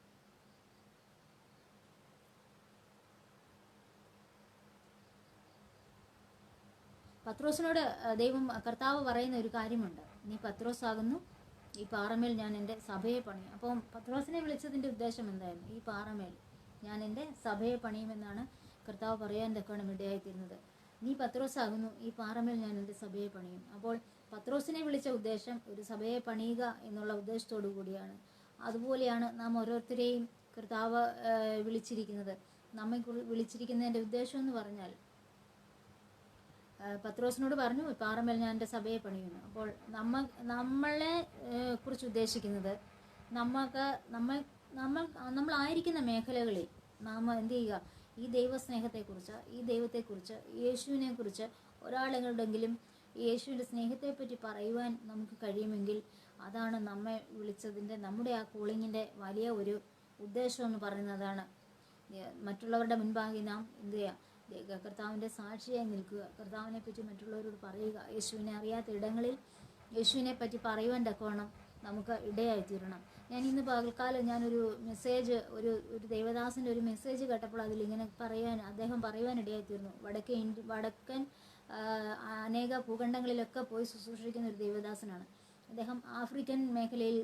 പത്രോസിനോട് കർത്താവ് പറയുന്ന ഒരു കാര്യമുണ്ട്. നീ പത്രോസാകുന്നു, ഈ പാറമേൽ ഞാൻ എൻ്റെ സഭയെ പണിയും. അപ്പം പത്രോസിനെ വിളിച്ചതിൻ്റെ ഉദ്ദേശം എന്തായിരുന്നു? ഈ പാറമേൽ ഞാൻ എൻ്റെ സഭയെ പണിയുമെന്നാണ് കർത്താവ് പറയാൻ തക്കോണം ഇടയായിത്തീരുന്നത്. നീ പത്രോസാകുന്നു, ഈ പാറമേൽ ഞാൻ എൻ്റെ സഭയെ പണിയും. അപ്പോൾ പത്രോസിനെ വിളിച്ച ഉദ്ദേശം ഒരു സഭയെ പണിയുക എന്നുള്ള ഉദ്ദേശത്തോടു കൂടിയാണ്. അതുപോലെയാണ് നാം ഓരോരുത്തരെയും കർത്താവ് വിളിച്ചിരിക്കുന്നത്. നമ്മെ വിളിച്ചിരിക്കുന്നതിൻ്റെ ഉദ്ദേശം എന്ന് പറഞ്ഞാൽ, പത്രോസിനോട് പറഞ്ഞു പാറമേൽ ഞാൻ എൻ്റെ സഭയെ പണിയുന്നു. അപ്പോൾ നമ്മളെ കുറിച്ച് ഉദ്ദേശിക്കുന്നത് നമ്മളായിരിക്കുന്ന മേഖലകളിൽ നാം എന്ത് ചെയ്യുക? ഈ ദൈവസ്നേഹത്തെക്കുറിച്ച്, ഈ ദൈവത്തെക്കുറിച്ച്, യേശുവിനെക്കുറിച്ച് ഒരാളെങ്കിലെങ്കിലും യേശുവിൻ്റെ സ്നേഹത്തെപ്പറ്റി പറയുവാൻ നമുക്ക് കഴിയുമെങ്കിൽ അതാണ് നമ്മെ വിളിച്ചതിൻ്റെ, നമ്മുടെ ആ കോളിങ്ങിൻ്റെ വലിയ ഒരു ഉദ്ദേശം എന്ന് പറയുന്നതാണ്. മറ്റുള്ളവരുടെ മുൻപാകെ നാം എന്ത് ചെയ്യുക? കർത്താവിൻ്റെ സാക്ഷിയായി നിൽക്കുക. കർത്താവിനെ പറ്റി മറ്റുള്ളവരോട് പറയുക. യേശുവിനെ അറിയാത്ത ഇടങ്ങളിൽ യേശുവിനെ പറ്റി പറയുവാൻ തക്കവണ്ണം നമുക്ക് ഇടയായിത്തീരണം. ഞാൻ ഇന്ന് പകൽക്കാലം ഞാനൊരു മെസ്സേജ്, ഒരു ദേവദാസൻ്റെ ഒരു മെസ്സേജ് കേട്ടപ്പോൾ അതിലിങ്ങനെ അദ്ദേഹം പറയുവാൻ ഇടയായിത്തീർന്നു. വടക്കൻ അനേക ഭൂഖണ്ഡങ്ങളിലൊക്കെ പോയി ശുശ്രൂഷിക്കുന്ന ഒരു ദേവദാസനാണ് അദ്ദേഹം. ആഫ്രിക്കൻ മേഖലയിൽ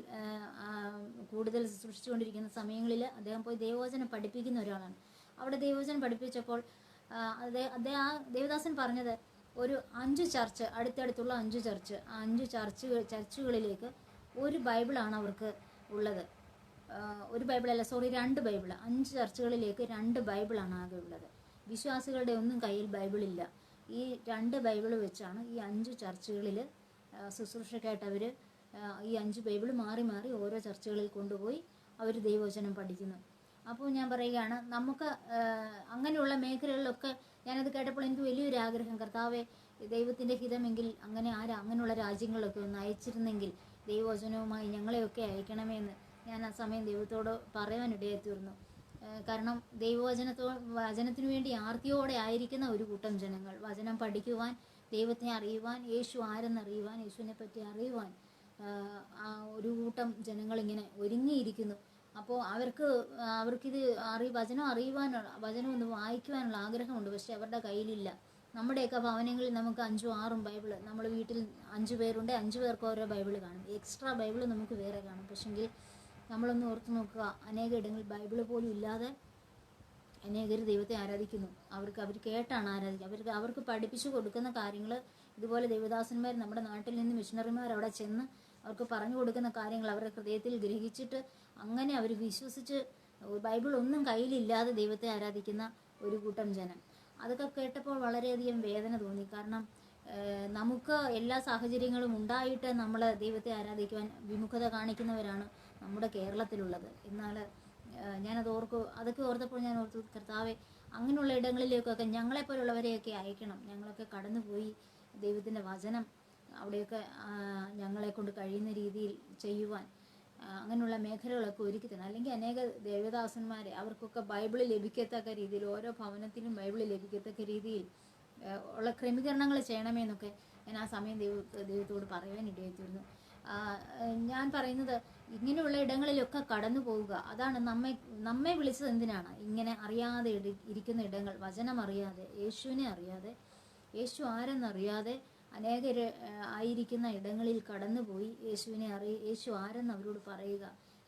കൂടുതൽ ശുശ്രൂഷിച്ചുകൊണ്ടിരിക്കുന്ന സമയങ്ങളിൽ അദ്ദേഹം പോയി ദൈവവചനം പഠിപ്പിക്കുന്ന ഒരാളാണ്. അവിടെ ദൈവവചനം പഠിപ്പിച്ചപ്പോൾ ആ ദേവദാസൻ പറഞ്ഞത്, ഒരു 5 ചർച്ച്, അടുത്തടുത്തുള്ള 5 ചർച്ച്, ആ 5 ചർച്ചുകളിലേക്ക് ഒരു ബൈബിളാണ് അവർക്ക് ഉള്ളത്. ഒരു ബൈബിളല്ല, 2 ബൈബിൾ. 5 ചർച്ചുകളിലേക്ക് 2 ബൈബിളാണ് ആകെ ഉള്ളത്. വിശ്വാസികളുടെ ഒന്നും കയ്യിൽ ബൈബിളില്ല. ഈ 2 ബൈബിൾ വെച്ചാണ് ഈ 5 ചർച്ചുകളിൽ ശുശ്രൂഷക്കായിട്ട് അവർ ഈ 5 ബൈബിൾ മാറി മാറി ഓരോ ചർച്ചുകളിൽ കൊണ്ടുപോയി അവർ ദൈവവചനം പഠിക്കുന്നു. അപ്പോൾ ഞാൻ പറയുകയാണ്, നമുക്ക് അങ്ങനെയുള്ള മേഖലകളിലൊക്കെ ഞാനത് കേട്ടപ്പോൾ എനിക്ക് വലിയൊരു ആഗ്രഹം, കർത്താവെ ദൈവത്തിൻ്റെ ഹിതമെങ്കിൽ അങ്ങനെയുള്ള രാജ്യങ്ങളിലൊക്കെ ഒന്ന് അയച്ചിരുന്നെങ്കിൽ ദൈവവചനവുമായി ഞങ്ങളെയൊക്കെ അയക്കണമെന്ന് ഞാൻ ആ സമയം ദൈവത്തോട് പറയാനിടയായിത്തീർന്നു. കാരണം വചനത്തിനു വേണ്ടി ആർത്തിയോടെ ആയിരിക്കുന്ന ഒരു കൂട്ടം ജനങ്ങൾ, വചനം പഠിക്കുവാൻ, ദൈവത്തെ അറിയുവാൻ, യേശു ആരെന്നറിയുവാൻ, യേശുവിനെ പറ്റി അറിയുവാൻ ഒരു കൂട്ടം ജനങ്ങളിങ്ങനെ ഒരുങ്ങിയിരിക്കുന്നു. അപ്പോൾ അവർക്കിത് വചനം അറിയുവാനുള്ള, വചനം ഒന്ന് വായിക്കുവാനുള്ള ആഗ്രഹമുണ്ട്. പക്ഷെ അവരുടെ കയ്യിലില്ല. നമ്മുടെയൊക്കെ ഭവനങ്ങളിൽ നമുക്ക് 5ഉം 6ഉം ബൈബിൾ, നമ്മൾ വീട്ടിൽ 5 പേരുണ്ട്, 5 പേർക്ക് ഓരോ ബൈബിൾ കാണും. എക്സ്ട്രാ ബൈബിൾ നമുക്ക് വേറെ കാണും. പക്ഷെങ്കിൽ നമ്മളൊന്ന് ഓർത്ത് നോക്കുക, അനേക ഇടങ്ങളിൽ ബൈബിൾ പോലും ഇല്ലാതെ അനേകർ ദൈവത്തെ ആരാധിക്കുന്നു. അവർ കേട്ടാണ് ആരാധിക്കുക. അവർക്ക് പഠിപ്പിച്ചു കൊടുക്കുന്ന കാര്യങ്ങൾ ഇതുപോലെ ദേവദാസന്മാർ നമ്മുടെ നാട്ടിൽ നിന്ന് മിഷണറിമാർ അവിടെ ചെന്ന് അവർക്ക് പറഞ്ഞു കൊടുക്കുന്ന കാര്യങ്ങൾ അവരുടെ ഹൃദയത്തിൽ ഗ്രഹിച്ചിട്ട് അങ്ങനെ അവർ വിശ്വസിച്ച് ബൈബിൾ ഒന്നും കയ്യിലില്ലാതെ ദൈവത്തെ ആരാധിക്കുന്ന ഒരു കൂട്ടം ജനം. അതൊക്കെ കേട്ടപ്പോൾ വളരെയധികം വേദന തോന്നി. കാരണം നമുക്ക് എല്ലാ സാഹചര്യങ്ങളും ഉണ്ടായിട്ട് നമ്മൾ ദൈവത്തെ ആരാധിക്കുവാൻ വിമുഖത കാണിക്കുന്നവരാണ് നമ്മുടെ കേരളത്തിലുള്ളത്. എന്നാൽ അതൊക്കെ ഓർത്തപ്പോൾ ഞാൻ ഓർത്തു, കർത്താവെ, അങ്ങനെയുള്ള ഇടങ്ങളിലേക്കൊക്കെ ഞങ്ങളെപ്പോലുള്ളവരെയൊക്കെ അയക്കണം. ഞങ്ങളൊക്കെ കടന്നുപോയി ദൈവത്തിൻ്റെ വചനം അവിടെയൊക്കെ ഞങ്ങളെ കൊണ്ട് കഴിയുന്ന രീതിയിൽ ചെയ്യുവാൻ അങ്ങനെയുള്ള മേഖലകളൊക്കെ ഒരുക്കി തരണം. അല്ലെങ്കിൽ അനേക ദേവദാസന്മാരെ അവർക്കൊക്കെ ബൈബിള് ലഭിക്കത്തക്ക രീതിയിൽ, ഓരോ ഭവനത്തിലും ബൈബിള് ലഭിക്കത്തക്ക രീതിയിൽ ഉള്ള ക്രമീകരണങ്ങൾ ചെയ്യണമെന്നൊക്കെ ഞാൻ ആ സമയം ദൈവത്തോട് പറയാൻ ഇടയായിത്തീർന്നു. ഞാൻ പറയുന്നത്, ഇങ്ങനെയുള്ള ഇടങ്ങളിലൊക്കെ കടന്നു പോവുക. അതാണ് നമ്മെ വിളിച്ചത്. എന്തിനാണ്? ഇങ്ങനെ അറിയാതെ ഇരിക്കുന്ന ഇടങ്ങൾ, വചനം അറിയാതെ, യേശുവിനെ അറിയാതെ, യേശു ആരെന്നറിയാതെ അനേകർ ആയിരിക്കുന്ന ഇടങ്ങളിൽ കടന്നുപോയി യേശു ആരെന്ന് അവരോട് പറയുക,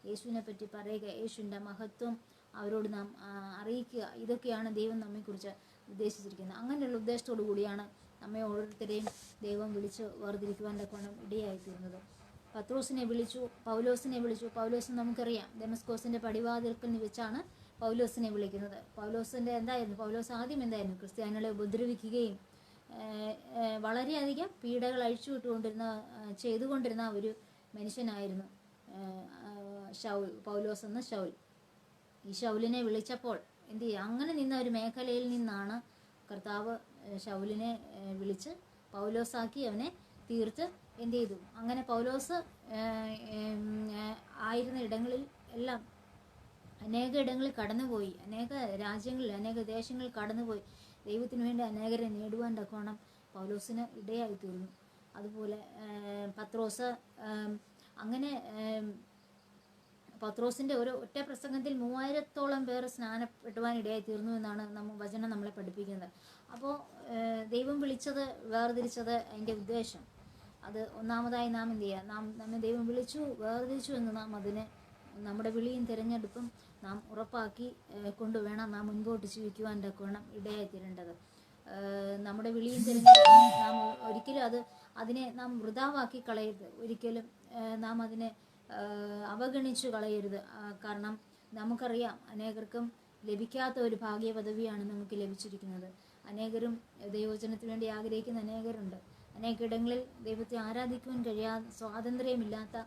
യേശുവിനെ പറ്റി പറയുക, യേശുവിൻ്റെ മഹത്വം അവരോട് നാം അറിയിക്കുക. ഇതൊക്കെയാണ് ദൈവം നമ്മെക്കുറിച്ച് ഉദ്ദേശിച്ചിരിക്കുന്നത്. അങ്ങനെയുള്ള ഉദ്ദേശത്തോടു കൂടിയാണ് നമ്മെ ഓരോരുത്തരെയും ദൈവം വിളിച്ച് വേർതിരിക്കുവാൻ തക്കവണ്ണം ഇടയായിത്തീർന്നത്. പത്രോസിനെ വിളിച്ചു, പൗലോസിനെ വിളിച്ചു. പൗലോസ് നമുക്കറിയാം, ദമസ്കോസിൻ്റെ പടിവാതിൽക്കൽ വെച്ചാണ് പൗലോസിനെ വിളിക്കുന്നത്. പൗലോസിൻ്റെ എന്തായിരുന്നു? പൗലോസ് ആദ്യം എന്തായിരുന്നു? ക്രിസ്ത്യാനികളെ ഉപദ്രവിക്കുകയും വളരെയധികം പീഡകൾ ചെയ്തുകൊണ്ടിരുന്ന ഒരു മനുഷ്യനായിരുന്നു പൗലോസ് എന്ന ശൗൽ. ഈ ശൗലിനെ വിളിച്ചപ്പോൾ എന്ത് ചെയ്യുക? അങ്ങനെ നിന്ന ഒരു മേഖലയിൽ നിന്നാണ് കർത്താവ് ശൗലിനെ വിളിച്ച് പൗലോസാക്കി അവനെ തീർത്ത് എന്ത് ചെയ്തു? അങ്ങനെ പൗലോസ് ആയിരുന്ന ഇടങ്ങളിൽ എല്ലാം അനേക ഇടങ്ങളിൽ കടന്നുപോയി, അനേക രാജ്യങ്ങളിൽ, അനേക ദേശങ്ങളിൽ കടന്നുപോയി ദൈവത്തിന് വേണ്ടി അനേകരെ നേടുവാൻ തക്കവണ്ണം പൗലോസിന് ഇടയായി തീർന്നു. അതുപോലെ പത്രോസ്, അങ്ങനെ പത്രോസിൻ്റെ ഒറ്റ പ്രസംഗത്തിൽ 3000-ഓളം പേർ സ്നാനപ്പെടുവാൻ ഇടയായി തീർന്നു എന്നാണ് വചനം നമ്മളെ പഠിപ്പിക്കുന്നത്. അപ്പോൾ ദൈവം വിളിച്ചത്, വേർതിരിച്ചത്, അതിൻ്റെ ഉദ്ദേശം അത് ഒന്നാമതായി നാം എന്ത് ചെയ്യുക? നമ്മെ ദൈവം വിളിച്ചു, വേർതിരിച്ചു എന്ന് നാം അതിനെ നമ്മുടെ വിളിയും തിരഞ്ഞെടുപ്പും നാം ഉറപ്പാക്കി കൊണ്ടുവേണം നാം മുൻപോട്ട് ജീവിക്കുവാൻ തക്കവണ്ണം ഇടയായിത്തീരേണ്ടത്. നമ്മുടെ വിളിയും തിരഞ്ഞെടുപ്പും നാം ഒരിക്കലും അതിനെ നാം വൃഥാവാക്കി കളയരുത്. ഒരിക്കലും നാം അതിനെ അവഗണിച്ചു കളയരുത്. കാരണം നമുക്കറിയാം, അനേകർക്കും ലഭിക്കാത്ത ഒരു ഭാഗ്യ പദവിയാണ് നമുക്ക് ലഭിച്ചിരിക്കുന്നത്. അനേകരും ദൈവവചനത്തിന് വേണ്ടി ആഗ്രഹിക്കുന്ന അനേകരുണ്ട്. അനേക ഇടങ്ങളിൽ ദൈവത്തെ ആരാധിക്കുവാൻ കഴിയാതെ സ്വാതന്ത്ര്യമില്ലാത്ത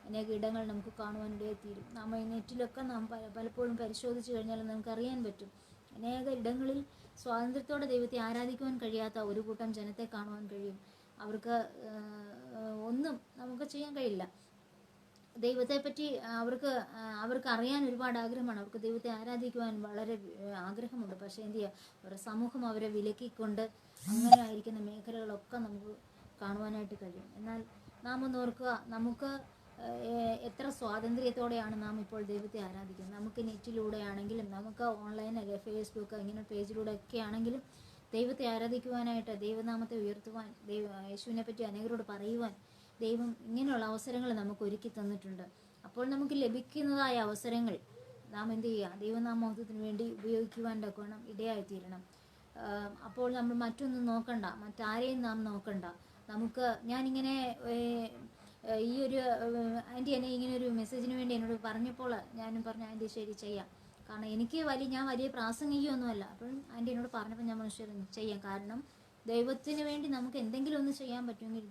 അനേക ഇടങ്ങൾ നമുക്ക് കാണുവാൻ ഇടയായിത്തീരും. നാം നെറ്റിലൊക്കെ നാം പലപ്പോഴും പരിശോധിച്ച് കഴിഞ്ഞാൽ നമുക്കറിയാൻ പറ്റും, അനേക ഇടങ്ങളിൽ സ്വാതന്ത്ര്യത്തോടെ ദൈവത്തെ ആരാധിക്കുവാൻ കഴിയാത്ത ഒരു കൂട്ടം ജനത്തെ കാണുവാൻ കഴിയും. അവർക്ക് ഒന്നും നമുക്ക് ചെയ്യാൻ കഴിയില്ല. ദൈവത്തെപ്പറ്റി അവർക്ക് അറിയാൻ ഒരുപാട് ആഗ്രഹമാണ്, അവർക്ക് ദൈവത്തെ ആരാധിക്കുവാൻ വളരെ ആഗ്രഹമുണ്ട്. പക്ഷേ എന്ത് ചെയ്യുക? അവരുടെ സമൂഹം അവരെ വിലക്കിക്കൊണ്ട് അങ്ങനെ ആയിരിക്കുന്ന മേഖലകളൊക്കെ നമുക്ക് കാണുവാനായിട്ട് കഴിയും. എന്നാൽ നാം ഒന്ന് ഓർക്കുക, നമുക്ക് എത്ര സ്വാതന്ത്ര്യത്തോടെയാണ് നാം ഇപ്പോൾ ദൈവത്തെ ആരാധിക്കുന്നത്. നമുക്ക് നെറ്റിലൂടെ ആണെങ്കിലും, നമുക്ക് ഓൺലൈൻ ഫേസ്ബുക്ക് ഇങ്ങനെ പേജിലൂടെ ഒക്കെ ആണെങ്കിലും ദൈവത്തെ ആരാധിക്കുവാനായിട്ട്, ദൈവനാമത്തെ ഉയർത്തുവാൻ, യേശുവിനെ പറ്റി അനേകരോട് പറയുവാൻ ദൈവം ഇങ്ങനെയുള്ള അവസരങ്ങൾ നമുക്ക് ഒരുക്കി തന്നിട്ടുണ്ട്. അപ്പോൾ നമുക്ക് ലഭിക്കുന്നതായ അവസരങ്ങൾ നാം എന്ത് ചെയ്യുക? ദൈവനാമത്തിന് വേണ്ടി ഉപയോഗിക്കുവാൻ തക്കവണ്ണം ഇടയായിത്തീരണം. അപ്പോൾ നമ്മൾ മറ്റൊന്നും നോക്കണ്ട, മറ്റാരെയും നാം നോക്കണ്ട. ഞാനിങ്ങനെ ഈ ഒരു ആൻറ്റി എന്നെ ഇങ്ങനെ ഒരു മെസ്സേജിന് വേണ്ടി എന്നോട് പറഞ്ഞപ്പോൾ ഞാനും പറഞ്ഞു, ആൻറ്റി ശരി ചെയ്യാം. കാരണം ഞാൻ വലിയ പ്രാസംഗികയൊന്നുമല്ല. അപ്പോഴും ആൻറ്റി എന്നോട് പറഞ്ഞപ്പോൾ ഞാൻ മനുഷ്യർ ചെയ്യാം. കാരണം ദൈവത്തിന് വേണ്ടി നമുക്ക് എന്തെങ്കിലും ഒന്ന് ചെയ്യാൻ പറ്റുമെങ്കിൽ,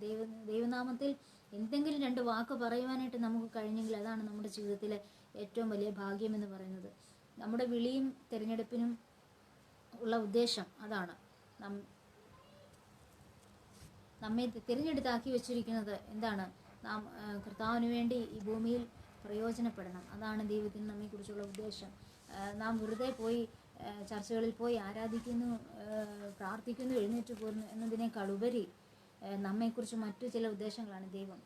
ദൈവനാമത്തിൽ എന്തെങ്കിലും 2 വാക്ക് പറയുവാനായിട്ട് നമുക്ക് കഴിഞ്ഞെങ്കിൽ അതാണ് നമ്മുടെ ജീവിതത്തിലെ ഏറ്റവും വലിയ ഭാഗ്യമെന്ന് പറയുന്നത്. നമ്മുടെ വിളിയും തിരഞ്ഞെടുപ്പിനും ഉള്ള ഉദ്ദേശം അതാണ്. നമ്മെ തിരഞ്ഞെടുത്താക്കി വെച്ചിരിക്കുന്നത് എന്താണ്? നാം കർത്താവിന് വേണ്ടി ഈ ഭൂമിയിൽ പ്രയോജനപ്പെടണം. അതാണ് ദൈവത്തിന് നമ്മെക്കുറിച്ചുള്ള ഉദ്ദേശം. നാം വെറുതെ പോയി ചർച്ചകളിൽ പോയി ആരാധിക്കുന്നു, പ്രാർത്ഥിക്കുന്നു, എഴുന്നേറ്റ് പോരുന്നു എന്നതിനേക്കാൾ ഉപരി നമ്മെക്കുറിച്ച് മറ്റു ചില ഉദ്ദേശങ്ങളാണ് ദൈവം.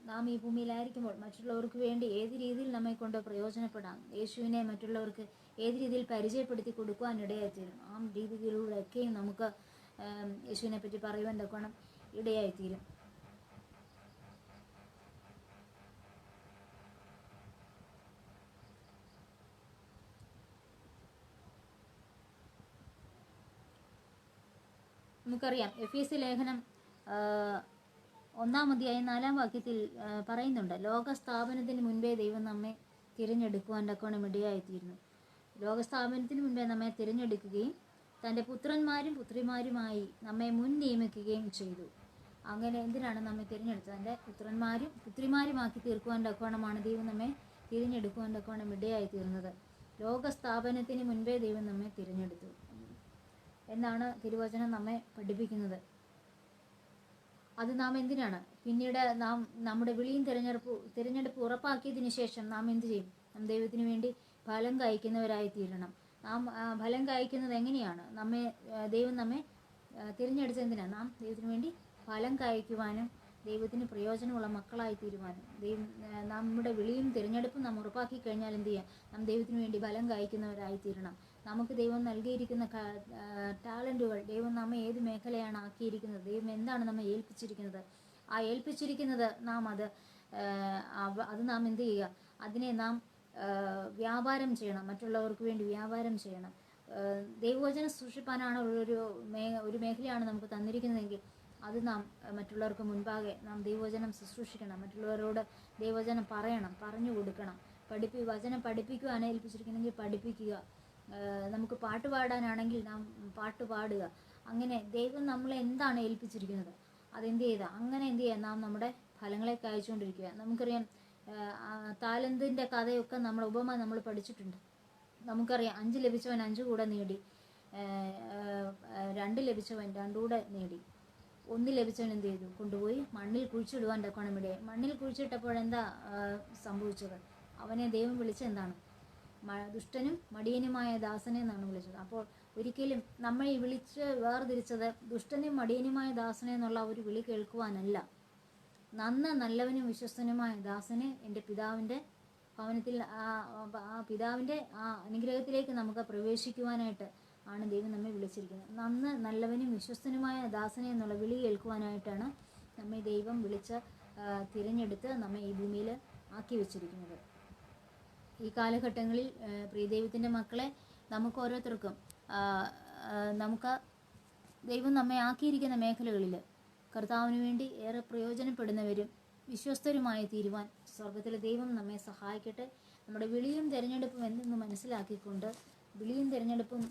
നാം ഈ ഭൂമിയിലായിരിക്കുമ്പോൾ മറ്റുള്ളവർക്ക് വേണ്ടി ഏത് രീതിയിൽ നമ്മെ കൊണ്ട് പ്രയോജനപ്പെടാം, യേശുവിനെ മറ്റുള്ളവർക്ക് ഏത് രീതിയിൽ പരിചയപ്പെടുത്തി കൊടുക്കുവാൻ ഇടയായിത്തീരും. ആ രീതികളിലൂടെയൊക്കെയും നമുക്ക് യേശുവിനെ പറ്റി പറയുവാൻ തക്കവണ്ണം ഇടയായിത്തീരും. നമുക്കറിയാം, എഫേസ്യ ലേഖനം 1-ാം അധ്യായം 4-ാം വാക്യത്തിൽ പറയുന്നുണ്ട്, ലോകസ്ഥാപനത്തിന് മുൻപേ ദൈവം നമ്മെ തിരഞ്ഞെടുക്കുവാൻ തക്കവണ്ണം ഇടയായിത്തീരുന്നു. ലോകസ്ഥാപനത്തിന് മുൻപേ നമ്മെ തിരഞ്ഞെടുക്കുകയും തൻ്റെ പുത്രന്മാരും പുത്രിമാരുമായി നമ്മെ മുൻ നിയമിക്കുകയും ചെയ്തു. അങ്ങനെ എന്തിനാണ് നമ്മെ തിരഞ്ഞെടുത്തത്? തൻ്റെ പുത്രന്മാരും പുത്രിമാരുമാക്കി തീർക്കുവാൻ തക്കവണ്ണമാണ് ദൈവം നമ്മെ തിരഞ്ഞെടുക്കുവാൻ തക്കവണ്ണം ഇടയായി തീർന്നത്. ലോകസ്ഥാപനത്തിന് മുൻപേ ദൈവം നമ്മെ തിരഞ്ഞെടുത്തു എന്നാണ് തിരുവചനം നമ്മെ പഠിപ്പിക്കുന്നത്. അത് നാം എന്തിനാണ്? പിന്നീട് നാം നമ്മുടെ വിളിയും തിരഞ്ഞെടുപ്പ് ഉറപ്പാക്കിയതിനു ശേഷം നാം എന്ത് ചെയ്യും? നാം ദൈവത്തിന് വേണ്ടി ഫലം കായ്ക്കുന്നവരായി തീരണം. നാം ഫലം കായ്ക്കുന്നത് എങ്ങനെയാണ്? ദൈവം നമ്മെ തിരഞ്ഞെടുത്തത് എന്തിനാണ്? നാം ദൈവത്തിന് വേണ്ടി ഫലം കായ്ക്കുവാനും ദൈവത്തിന് പ്രയോജനമുള്ള മക്കളായി തീരുവാനും. നമ്മുടെ വിളിയും തിരഞ്ഞെടുപ്പും നാം ഉറപ്പാക്കി കഴിഞ്ഞാൽ എന്ത് ചെയ്യാം? നാം ദൈവത്തിന് വേണ്ടി ഫലം കായ്ക്കുന്നവരായി തീരണം. നമുക്ക് ദൈവം നൽകിയിരിക്കുന്ന ടാലൻറ്റുകൾ, ദൈവം നമ്മെ ഏത് മേഖലയാണ് ആക്കിയിരിക്കുന്നത്, ദൈവം എന്താണ് നമ്മെ ഏൽപ്പിച്ചിരിക്കുന്നത്, ആ ഏൽപ്പിച്ചിരിക്കുന്നത് നാം അത് നാം എന്ത് ചെയ്യുക? അതിനെ നാം വ്യാപാരം ചെയ്യണം, മറ്റുള്ളവർക്ക് വേണ്ടി വ്യാപാരം ചെയ്യണം. ദൈവവചനം സൂക്ഷിപ്പാനാണ് ഒരു മേഖലയാണ് നമുക്ക് തന്നിരിക്കുന്നതെങ്കിൽ അത് നാം മറ്റുള്ളവർക്ക് മുൻപാകെ നാം ദൈവവചനം ശുശ്രൂഷിക്കണം. മറ്റുള്ളവരോട് ദൈവവചനം പറയണം, പറഞ്ഞു കൊടുക്കണം. വചനം പഠിപ്പിക്കുവാൻ ഏൽപ്പിച്ചിരിക്കുന്നെങ്കിൽ പഠിപ്പിക്കുക. നമുക്ക് പാട്ട് പാടാനാണെങ്കിൽ നാം പാട്ട് പാടുക. അങ്ങനെ ദൈവം നമ്മളെ എന്താണ് ഏൽപ്പിച്ചിരിക്കുന്നത് അതെന്ത് ചെയ്യുക? അങ്ങനെ എന്ത് ചെയ്യുക? നാം നമ്മുടെ ഫലങ്ങളെ കായ്ച്ചുകൊണ്ടിരിക്കുക. നമുക്കറിയാം, താലന്തിൻ്റെ കഥയൊക്കെ ഉപമ നമ്മൾ പഠിച്ചിട്ടുണ്ട്. നമുക്കറിയാം, 5 ലഭിച്ചവൻ 5 കൂടെ നേടി, 2 ലഭിച്ചവൻ 2 കൂടെ നേടി, 1 ലഭിച്ചവൻ എന്ത് ചെയ്തു? കൊണ്ടുപോയി മണ്ണിൽ കുഴിച്ചിടുവാൻ തക്കവണ്ണമിടയായി. മണ്ണിൽ കുഴിച്ചിട്ടപ്പോഴെന്താ സംഭവിച്ചത്? അവനെ ദൈവം വിളിച്ചെന്താണ്? ദുഷ്ടനും മടിയനുമായ ദാസനെ എന്നാണ് വിളിച്ചത്. അപ്പോൾ ഒരിക്കലും നമ്മളെ വിളിച്ച് വേർതിരിച്ചത് ദുഷ്ടനും മടിയനുമായ ദാസനെ എന്നുള്ള ഒരു വിളി കേൾക്കുവാനല്ല. നല്ലവനും വിശ്വസ്തനുമായ ദാസനെ എൻ്റെ പിതാവിൻ്റെ ഭവനത്തിൽ ആ പിതാവിൻ്റെ ആ അനുഗ്രഹത്തിലേക്ക് നമുക്ക് പ്രവേശിക്കുവാനായിട്ട് ആണ് ദൈവം നമ്മെ വിളിച്ചിരിക്കുന്നത്. നല്ലവനും വിശ്വസ്തനുമായ ദാസനെ എന്നുള്ള വിളി കേൾക്കുവാനായിട്ടാണ് നമ്മെ ദൈവം തിരഞ്ഞെടുത്ത് നമ്മെ ഈ ഭൂമിയിൽ ആക്കി വെച്ചിരിക്കുന്നത്. ഈ കാലഘട്ടങ്ങളിൽ പ്രിയ ദൈവത്തിൻ്റെ മക്കളെ, നമുക്ക് ഓരോരുത്തർക്കും ദൈവം നമ്മെ ആക്കിയിരിക്കുന്ന മേഖലകളിൽ കർത്താവിന് വേണ്ടി ഏറെ പ്രയോജനപ്പെടുന്നവരും വിശ്വസ്തരുമായി തീരുവാൻ സ്വർഗത്തിലെ ദൈവം നമ്മെ സഹായിക്കട്ടെ. നമ്മുടെ വിളിയും തിരഞ്ഞെടുപ്പും എന്തെന്ന് മനസ്സിലാക്കിക്കൊണ്ട്, വിളിയും തിരഞ്ഞെടുപ്പും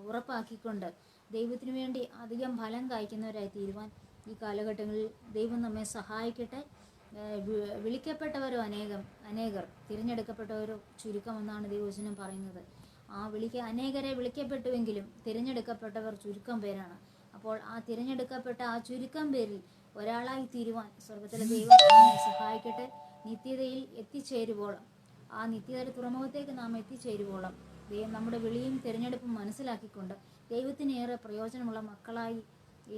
ഉറപ്പാക്കിക്കൊണ്ട് ദൈവത്തിന് വേണ്ടി അധികം ഫലം കായ്ക്കുന്നവരായി തീരുവാൻ ഈ കാലഘട്ടങ്ങളിൽ ദൈവം നമ്മെ സഹായിക്കട്ടെ. വിളിക്കപ്പെട്ടവരോ അനേകർ, തിരഞ്ഞെടുക്കപ്പെട്ടവരോ ചുരുക്കമെന്നാണ് ദൈവവചനം പറയുന്നത്. അനേകരെ വിളിക്കപ്പെട്ടുവെങ്കിലും തിരഞ്ഞെടുക്കപ്പെട്ടവർ ചുരുക്കം പേരാണ്. അപ്പോൾ ആ തിരഞ്ഞെടുക്കപ്പെട്ട ആ ചുരുക്കം പേരിൽ ഒരാളായി തീരുവാൻ സ്വർഗത്തിലെ ദൈവം നമ്മെ സഹായിക്കട്ടെ. നിത്യതയിൽ എത്തിച്ചേരുവോളം, ആ നിത്യതയുടെ തുറമുഖത്തേക്ക് നാം എത്തിച്ചേരുവോളം ദൈവം നമ്മുടെ വിളിയും തിരഞ്ഞെടുപ്പും മനസ്സിലാക്കിക്കൊണ്ട് ദൈവത്തിനേറെ പ്രയോജനമുള്ള മക്കളായി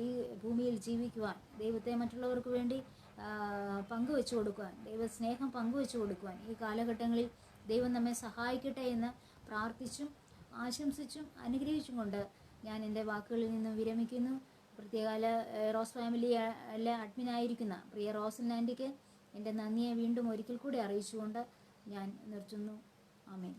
ഈ ഭൂമിയിൽ ജീവിക്കുവാൻ, ദൈവത്തെ മറ്റുള്ളവർക്ക് വേണ്ടി പങ്കുവെച്ചു കൊടുക്കുവാൻ, ദൈവസ്നേഹം പങ്കുവെച്ചു കൊടുക്കുവാൻ ഈ കാലഘട്ടങ്ങളിൽ ദൈവം നമ്മെ സഹായിക്കട്ടെ എന്ന് പ്രാർത്ഥിച്ചും ആശംസിച്ചും അനുഗ്രഹിച്ചും കൊണ്ട് ഞാൻ എൻ്റെ വാക്കുകളിൽ നിന്നും വിരമിക്കുന്നു. പ്രത്യേകാല റോസ് ഫാമിലിയിലെ അഡ്മിനായിരിക്കുന്ന പ്രിയ റോസൻ ആൻറ്റിക്ക് എൻ്റെ നന്ദിയെ വീണ്ടും ഒരിക്കൽ കൂടി അറിയിച്ചുകൊണ്ട് ഞാൻ നിർത്തുന്നു. ആമേൻ.